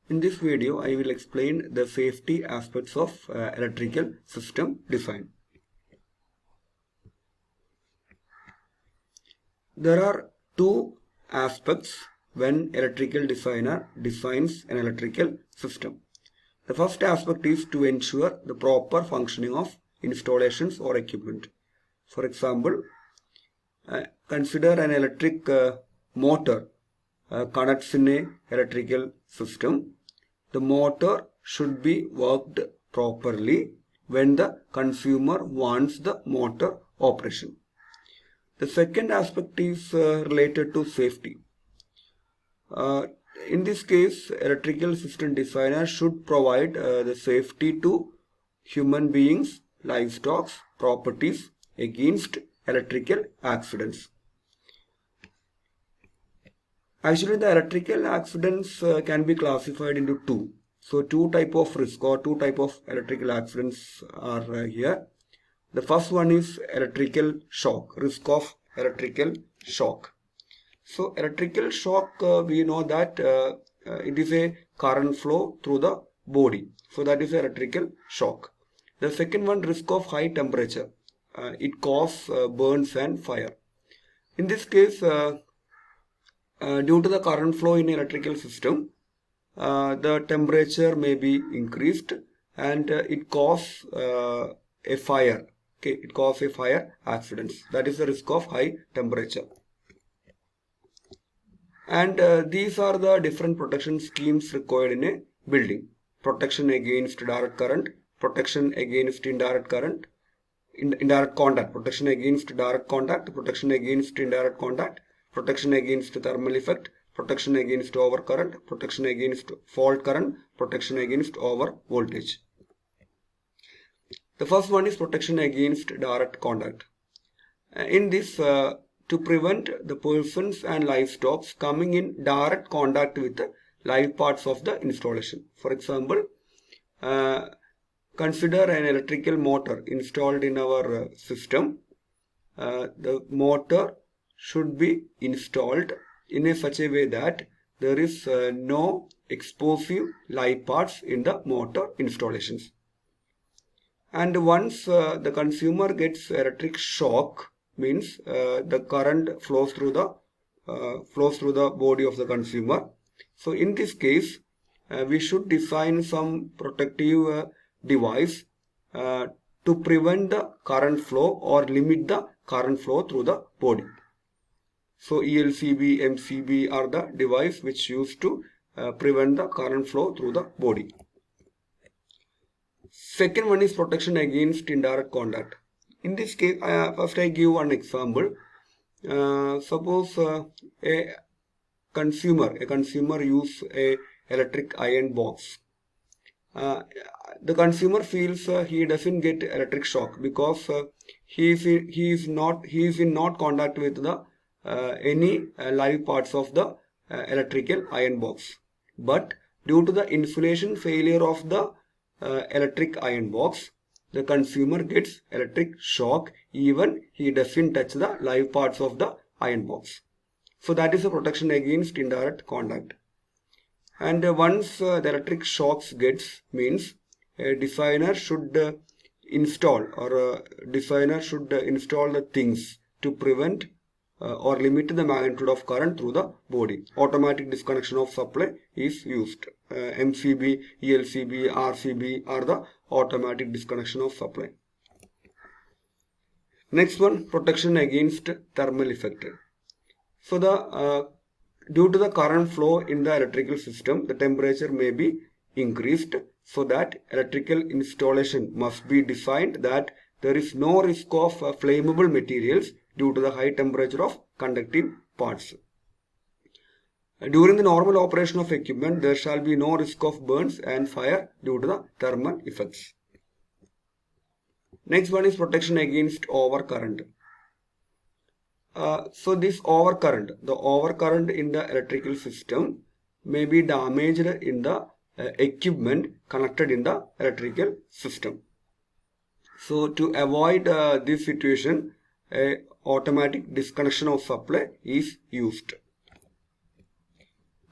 In this video, I will explain the safety aspects of electrical system design. There are two aspects when electrical designer designs an electrical system. The first aspect is to ensure the proper functioning of installations or equipment. For example, consider an electric motor connects in a electrical system. The motor should be worked properly when the consumer wants the motor operation. The second aspect is related to safety. In this case, electrical system designer should provide the safety to human beings, livestock, properties against electrical accidents. Actually, the electrical accidents can be classified into two. So, two type of risk or two type of electrical accidents are here. The first one is electrical shock, risk of electrical shock. So, electrical shock, we know that it is a current flow through the body. So, that is electrical shock. The second one, risk of high temperature. It causes burns and fire. In this case, due to the current flow in electrical system, the temperature may be increased and it causes a fire. Okay, it causes a fire accidents. That is the risk of high temperature. And these are the different protection schemes required in a building. Protection against direct current, protection against indirect current, indirect contact, protection against direct contact, protection against indirect contact, protection against thermal effect, protection against overcurrent, protection against fault current, protection against over voltage. The first one is protection against direct contact. In this, to prevent the persons and livestock coming in direct contact with the live parts of the installation. For example, consider an electrical motor installed in our system. The motor should be installed in such a way that there is no explosive live parts in the motor installations. And once the consumer gets electric shock, means the current flows through the body of the consumer. So in this case, we should design some protective device to prevent the current flow or limit the current flow through the body. So ELCB, MCB are the device which used to prevent the current flow through the body. Second one is protection against indirect contact. In this case, first I give one example. Suppose a consumer use a electric iron box. The consumer feels he doesn't get electric shock because he is in not contact with the any live parts of the electrical iron box. But due to the insulation failure of the electric iron box, the consumer gets electric shock even he doesn't touch the live parts of the iron box. So that is a protection against indirect contact. And once the electric shocks gets, means a designer should install the things to prevent or limit the magnitude of current through the body. Automatic disconnection of supply is used. MCB, ELCB, RCB are the automatic disconnection of supply. Next one, protection against thermal effect. So due to the current flow in the electrical system, the temperature may be increased, so that electrical installation must be designed that there is no risk of flammable materials due to the high temperature of conductive parts. During the normal operation of equipment, there shall be no risk of burns and fire due to the thermal effects. Next one is protection against overcurrent. So this overcurrent, the overcurrent in the electrical system may be damaged in the equipment connected in the electrical system. So to avoid this situation, a automatic disconnection of supply is used.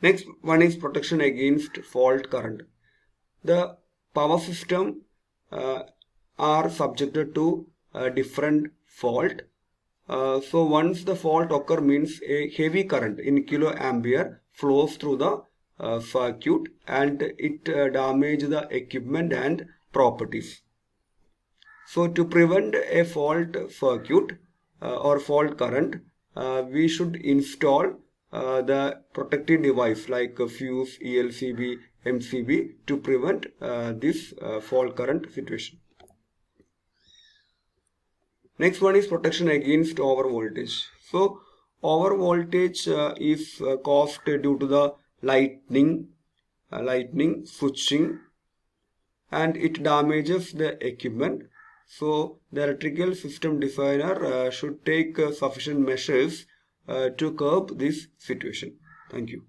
Next one is protection against fault current. The power system are subjected to different fault. So once the fault occur means a heavy current in kiloampere flows through the circuit and it damage the equipment and properties. So to prevent a fault circuit or fault current, we should install the protective device like a fuse, ELCB, MCB to prevent this fault current situation. Next one is protection against over voltage. So over voltage is caused due to the lightning switching, and it damages the equipment. So the electrical system designer should take sufficient measures to curb this situation. Thank you.